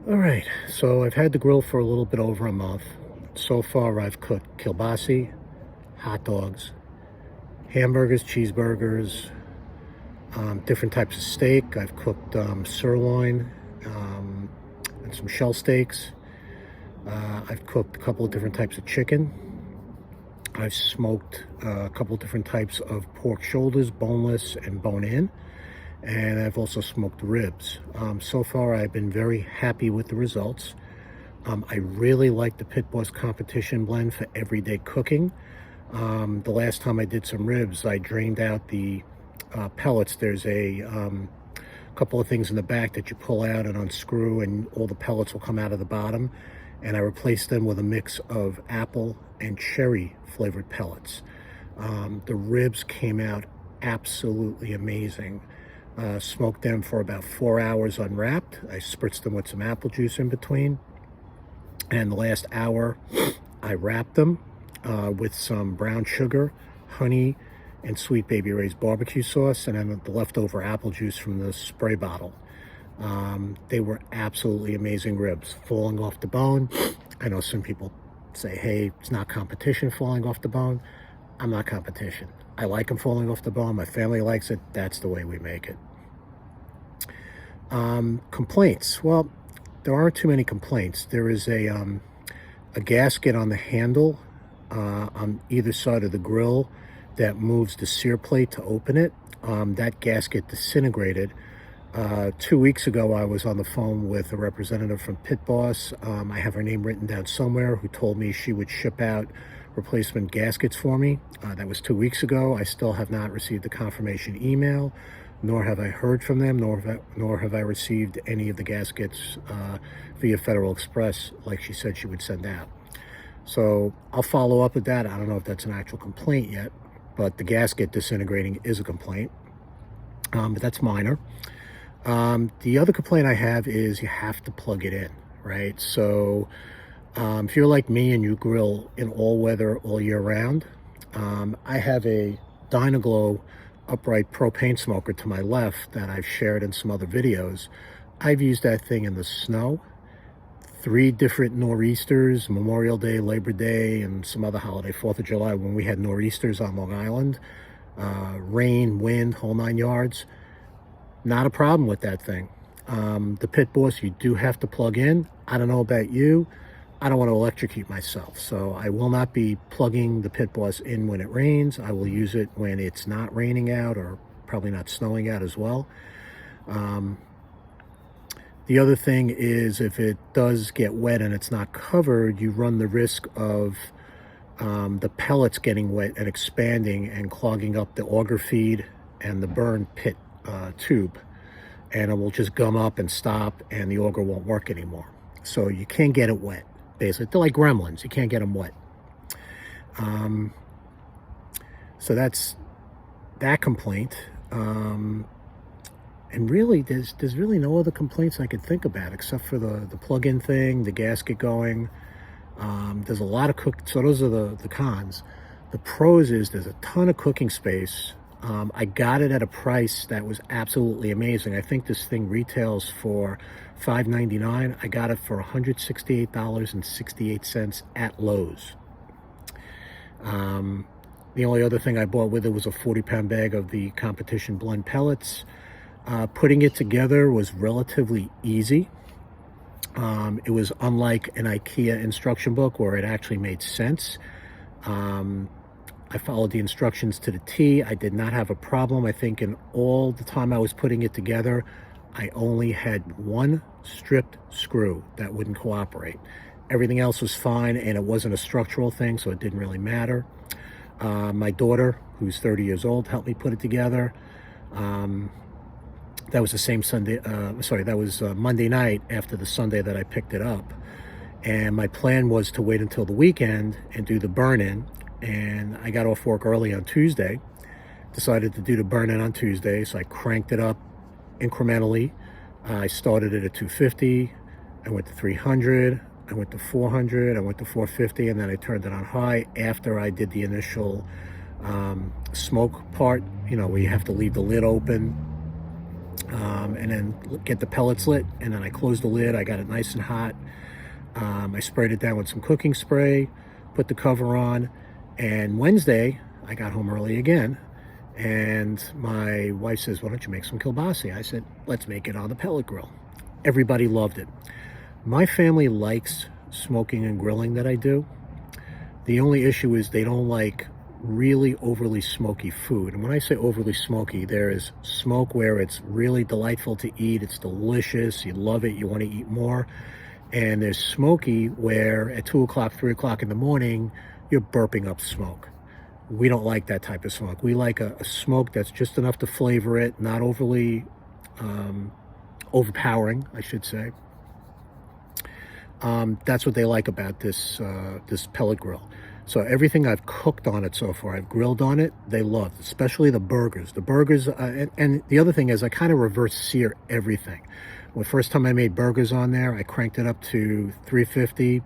All right, so I've had the grill for a little bit over a month. So far, I've cooked kielbasi, hot dogs, hamburgers, cheeseburgers, different types of steak. I've cooked sirloin um, and some shell steaks. I've cooked a couple of different types of chicken. I've smoked a couple of different types of pork shoulders, boneless and bone-in. And I've also smoked ribs. So far, I've been very happy with the results. I really like the Pit Boss competition blend for everyday cooking. The last time I did some ribs, I drained out the pellets. There's a couple of things in the back that you pull out and unscrew, and all the pellets will come out of the bottom. And I replaced them with a mix of apple and cherry flavored pellets. The ribs came out absolutely amazing. Smoked them for about 4 hours unwrapped. I spritzed them with some apple juice in between. And the last hour, I wrapped them with some brown sugar, honey, and Sweet Baby Ray's barbecue sauce, and then the leftover apple juice from the spray bottle. They were absolutely amazing ribs, falling off the bone. I know some people say, hey, it's not competition falling off the bone. I'm not competition. I like them falling off the bone. My family likes it. That's the way we make it. Complaints. Well, there aren't too many complaints. There is a gasket on the handle on either side of the grill that moves the sear plate to open it. That gasket disintegrated. 2 weeks ago, I was on the phone with a representative from Pit Boss. I have her name written down somewhere, who told me she would ship out replacement gaskets for me. That was 2 weeks ago. I still have not received a confirmation email, nor have I heard from them, nor have I received any of the gaskets via Federal Express like she said she would send out. So I'll follow up with that. I don't know if that's an actual complaint yet, but the gasket disintegrating is a complaint, but that's minor. The other complaint I have is you have to plug it in, right? So if you're like me and you grill in all weather all year round, I have a Dynaglow upright propane smoker to my left that I've shared in some other videos. I've used that thing in the snow, 3 different nor'easters, Memorial Day, Labor Day, and some other holiday, 4th of July, when we had nor'easters on Long Island, rain, wind, whole 9 yards. Not a problem with that thing. The Pit Boss, you do have to plug in. I don't know about you. I don't want to electrocute myself, so I will not be plugging the Pit Boss in when it rains. I will use it when it's not raining out, or probably not snowing out as well. The other thing is, if it does get wet and it's not covered, you run the risk of the pellets getting wet and expanding and clogging up the auger feed and the burn pit tube, and it will just gum up and stop, and the auger won't work anymore. So you can't get it wet. Basically, they're like gremlins. You can't get them wet. So that's that complaint. And really, there's really no other complaints I could think about except for the plug-in thing, the gasket going. There's a lot of so those are the cons. The pros is there's a ton of cooking space. I got it at a price that was absolutely amazing. I think this thing retails for $5.99. I got it for $168.68 at Lowe's. The only other thing I bought with it was a 40-pound bag of the competition blend pellets. Putting it together was relatively easy. It was unlike an IKEA instruction book where it actually made sense. I followed the instructions to the T. I did not have a problem. I think in all the time I was putting it together, I only had one stripped screw that wouldn't cooperate. Everything else was fine, and it wasn't a structural thing, so it didn't really matter. My daughter, who's 30 years old, helped me put it together. That was the same Sunday, that was Monday night after the Sunday that I picked it up. And my plan was to wait until the weekend and do the burn-in. And I got off work early on Tuesday, decided to do the burn-in on Tuesday, so I cranked it up incrementally. I started it at 250, I went to 300, I went to 400, I went to 450, and then I turned it on high after I did the initial smoke part, where you have to leave the lid open and then get the pellets lit, and then I closed the lid. I got it nice and hot. I sprayed it down with some cooking spray, put the cover on, and Wednesday I got home early again, and my wife says, "Why don't you make some kielbasa?" I said, "Let's make it on the pellet grill." Everybody loved it. My family likes smoking and grilling that I do. The only issue is they don't like really overly smoky food. And when I say overly smoky, there is smoke where it's really delightful to eat. It's delicious. You love it. You want to eat more. And there's smoky where at 2 o'clock, 3 o'clock in the morning, you're burping up smoke. We don't like that type of smoke. We like a smoke that's just enough to flavor it, not overly overpowering, I should say. That's what they like about this this pellet grill. So everything I've cooked on it so far, I've grilled on it, they loved, especially the burgers. The burgers, and the other thing is I kind of reverse sear everything. Well, the first time I made burgers on there, I cranked it up to 350.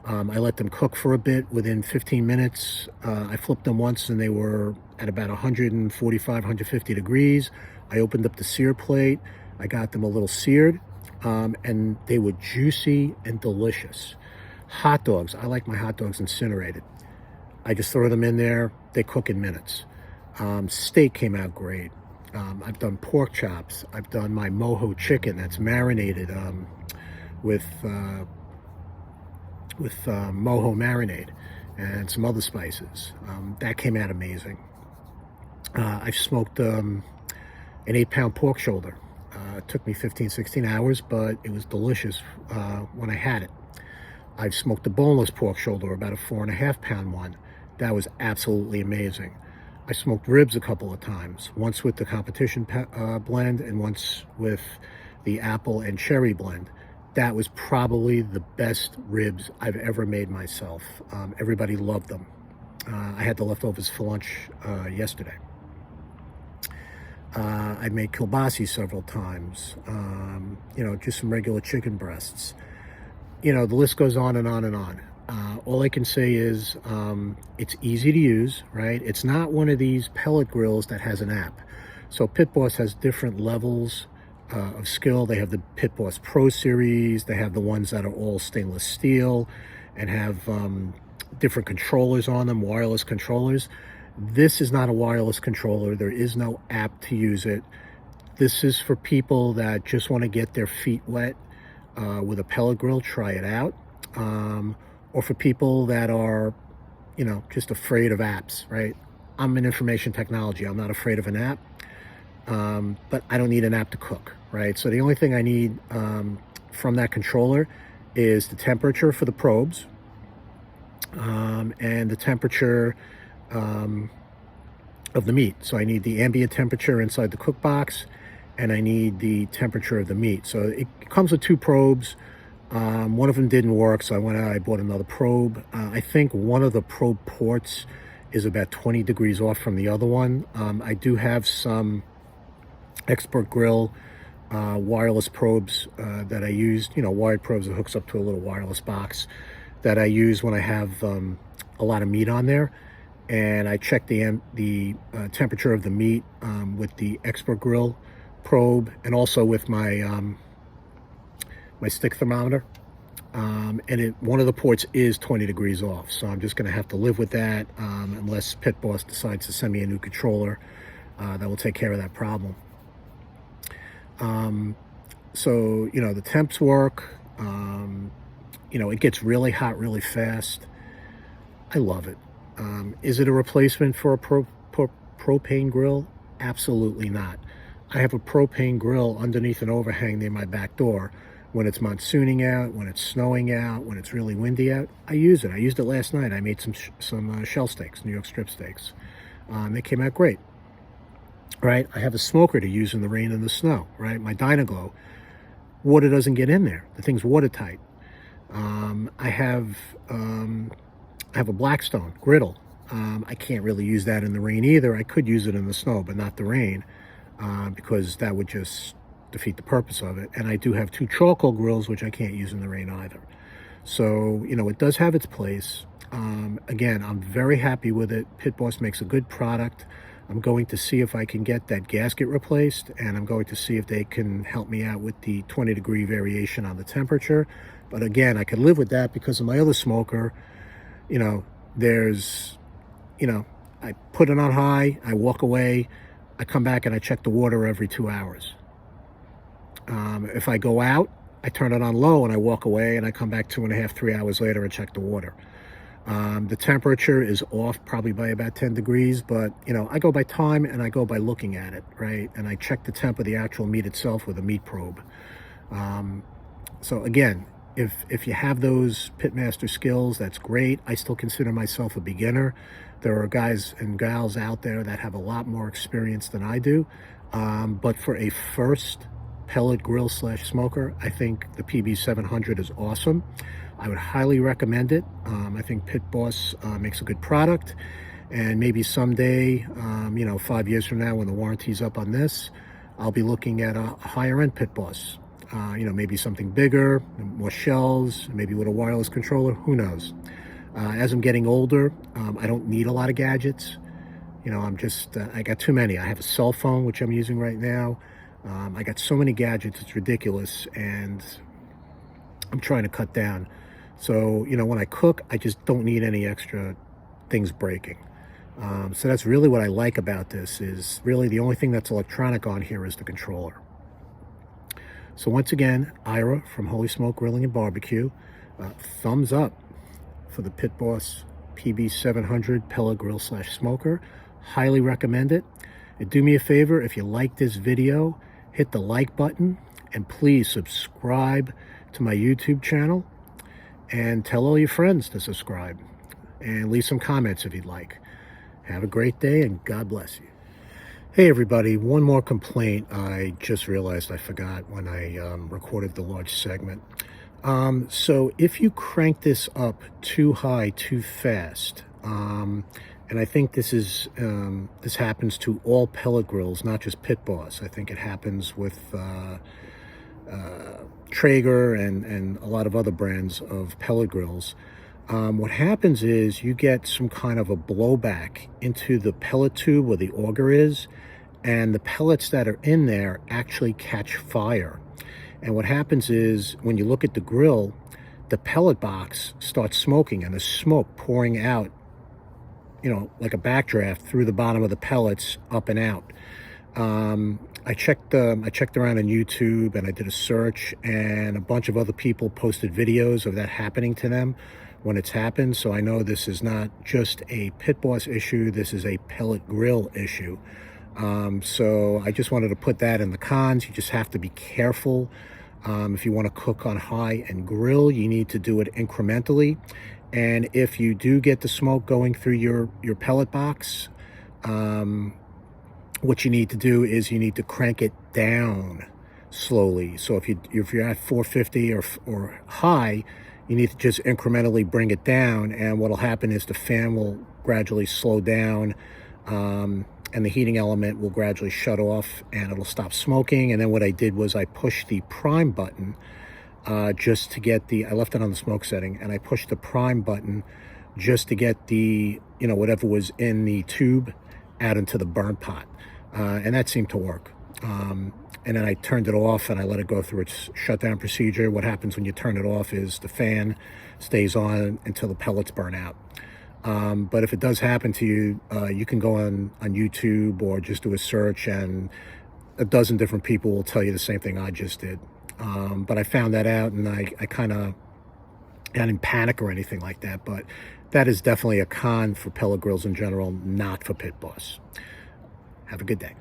I let them cook for a bit. Within 15 minutes, I flipped them once and they were at about 145, 150 degrees. I opened up the sear plate. I got them a little seared, and they were juicy and delicious. Hot dogs, I like my hot dogs incinerated. I just throw them in there, they cook in minutes. Steak came out great. I've done pork chops. I've done my mojo chicken that's marinated with mojo marinade and some other spices. That came out amazing. I've smoked an 8-pound pork shoulder. It took me 15, 16 hours, but it was delicious when I had it. I've smoked a boneless pork shoulder, about a 4.5-pound one. That was absolutely amazing. I smoked ribs a couple of times, once with the competition blend and once with the apple and cherry blend. That was probably the best ribs I've ever made myself. Everybody loved them. I had the leftovers for lunch yesterday. I made kielbasa several times, just some regular chicken breasts. The list goes on and on and on. All I can say is it's easy to use, right? It's not one of these pellet grills that has an app. So Pit Boss has different levels of skill. They have the Pit Boss Pro Series. They have the ones that are all stainless steel and have different controllers on them, wireless controllers. This is not a wireless controller. There is no app to use it. This is for people that just want to get their feet wet with a pellet grill. Try it out. Or for people that are, just afraid of apps, right? I'm in information technology. I'm not afraid of an app, but I don't need an app to cook, right? So the only thing I need from that controller is the temperature for the probes and the temperature of the meat. So I need the ambient temperature inside the cook box, and I need the temperature of the meat. So it comes with 2 probes. One of them didn't work, so I went out, I bought another probe. I think one of the probe ports is about 20 degrees off from the other one. I do have some Expert Grill wireless probes that I used, wired probes that hooks up to a little wireless box that I use when I have a lot of meat on there. And I check the temperature of the meat with the Expert Grill probe, and also with my my stick thermometer. And one of the ports is 20 degrees off, so I'm just going to have to live with that unless Pit Boss decides to send me a new controller that will take care of that problem. So the temps work. It gets really hot really fast. I love it. Is it a replacement for a propane grill? Absolutely not. I have a propane grill underneath an overhang near my back door. When it's monsooning out, when it's snowing out, when it's really windy out, I use it. I used it last night. I made some shell steaks, New York strip steaks. They came out great, right? I have a smoker to use in the rain and the snow, right? My Dynaglow, water doesn't get in there. The thing's watertight. I have a Blackstone griddle. I can't really use that in the rain either. I could use it in the snow, but not the rain, because that would just defeat the purpose of it. And I do have 2 charcoal grills, which I can't use in the rain either. So, it does have its place. Again, I'm very happy with it. Pit Boss makes a good product. I'm going to see if I can get that gasket replaced, and I'm going to see if they can help me out with the 20-degree variation on the temperature. But again, I could live with that because of my other smoker. You know, there's, you know, I put it on high, I walk away, I come back and I check the water every 2 hours. If I go out, I turn it on low and I walk away and I come back 2.5, 3 hours later and check the water. The temperature is off probably by about 10 degrees, but you know, I go by time and I go by looking at it, right? And I check the temp of the actual meat itself with a meat probe. So again, if you have those pitmaster skills, that's great. I still consider myself a beginner. There are guys and gals out there that have a lot more experience than I do. But for a first pellet grill slash smoker, I think the PB700 is awesome. I would highly recommend it. I think Pit Boss makes a good product, and maybe someday, you know, 5 years from now when the warranty's up on this, I'll be looking at a higher end Pit Boss. You know, maybe something bigger, more shells, maybe with a wireless controller, who knows. As I'm getting older, I don't need a lot of gadgets. You know, I'm just, I got too many. I have a cell phone, which I'm using right now. I got so many gadgets, it's ridiculous, and I'm trying to cut down. So, you know, when I cook, I just don't need any extra things breaking. So that's really what I like about this, is really the only thing that's electronic on here is the controller. So once again, Ira from Holy Smoke Grilling and Barbecue, thumbs up for the Pit Boss PB700 pellet grill slash smoker. Highly recommend it. And do me a favor, if you like this video, hit the like button, and please subscribe to my YouTube channel, and tell all your friends to subscribe, and leave some comments if you'd like. Have a great day, and God bless you. Hey everybody, one more complaint I just realized I forgot when I recorded the large segment. So if you crank this up too high, too fast, and I think this is this happens to all pellet grills, not just Pit Boss. I think it happens with Traeger and a lot of other brands of pellet grills. What happens is you get some kind of a blowback into the pellet tube where the auger is, and the pellets that are in there actually catch fire. And what happens is when you look at the grill, the pellet box starts smoking, and there's smoke pouring out, you know, like a backdraft through the bottom of the pellets up and out. I checked around on YouTube, and I did a search, and a bunch of other people posted videos of that happening to them when it's happened. So I know this is not just a Pit Boss issue, this is a pellet grill issue. So I just wanted to put that in the cons. You just have to be careful. If you want to cook on high and grill, you need to do it incrementally. And if you do get the smoke going through your pellet box, what you need to do is you need to crank it down slowly. So if you're at 450 or high, you need to just incrementally bring it down, and what'll happen is the fan will gradually slow down, and the heating element will gradually shut off, and it'll stop smoking. And then what I did was I pushed the prime button just to get I left it on the smoke setting, and I pushed the prime button just to get the, you know, whatever was in the tube out into the burn pot. And that seemed to work. And then I turned it off and I let it go through its shutdown procedure. What happens when you turn it off is the fan stays on until the pellets burn out. But if it does happen to you, you can go on YouTube or just do a search, and a dozen different people will tell you the same thing I just did. But I found that out, and I didn't panic or anything like that. But that is definitely a con for pellet grills in general, not for Pit Boss. Have a good day.